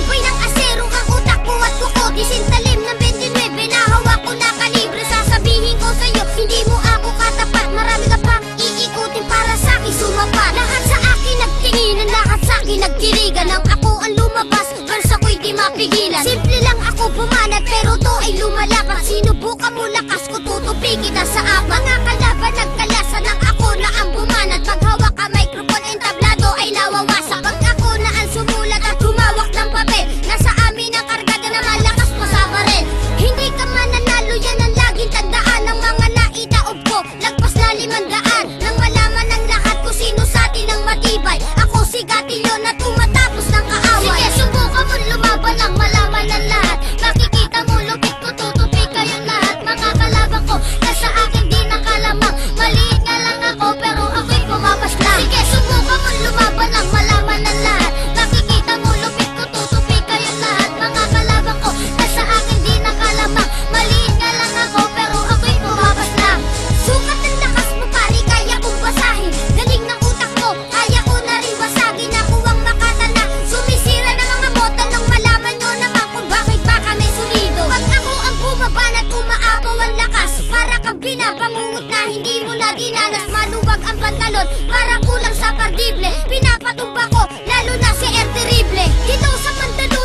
Tibay ng asero ang utak ko at kuko. Disintalim ng 29 na hawak ko na kalibre. Sasabihin ko sa'yo, hindi mo ako katapat. Marami ka pang iikutin para sa'kin sumapat. Lahat sa akin nagtinginan, lahat sa'kin nagkirigan. Nang ako ang lumabas, verse ako'y di mapigilan. Simple lang ako bumanat, pero to ay lumalakas. Sinubukan mo lakas ko, tutupi kita sa apat. Mga kalaban nagkalasan ng ako na ang bumanat. Pag hawak ka microphone, entablado ay nawawasak. Pag ako na ang sumulat at humawak ng papel, nasa amin ang kargada na malakas pa sa baril. Hindi ka mananalo, yan ang laging tandaan. Ng mga naitaob ko, lagpas na 500. Nang malaman ng lahat kung sino sa atin ang matibay. Ako si Gatilyo na tumatapos ng kaaway. Sige, subukan mo lumaban lang, malaman ng lahat. Makikita mo, lupit ko, tutupi kayong lahat. Mga kalaban ko, na sa akin di nakalamang. Maliit nga lang ako, pero ako'y pumapas lang. Sige, subukan mo lumaban lang, malaman ng lahat. Makikita mo, lupit ko, tutupi kayong lahat. Mga kalaban ko, na sa akin di nakalamang. Maliit nga lang ako, pero ako'y pumapas lang. Sukat ang lakas mo pare, kaya kong basahin. Galing ng utak mo, kaya ko na rin basagin. Ako ang makatanda, sumisira ng mga moto. Nang malaman nyo naman kung bakit ba kami sumido. Pag ako ang bumaban at umaapaw ang lakas, para kang binabangungot na hindi mo na dinanas. Maluwag ang pantalon, para kulang sa pardible. Pinapatumba ko, lalo na si R. Terrible. Dito sa Mandaluyong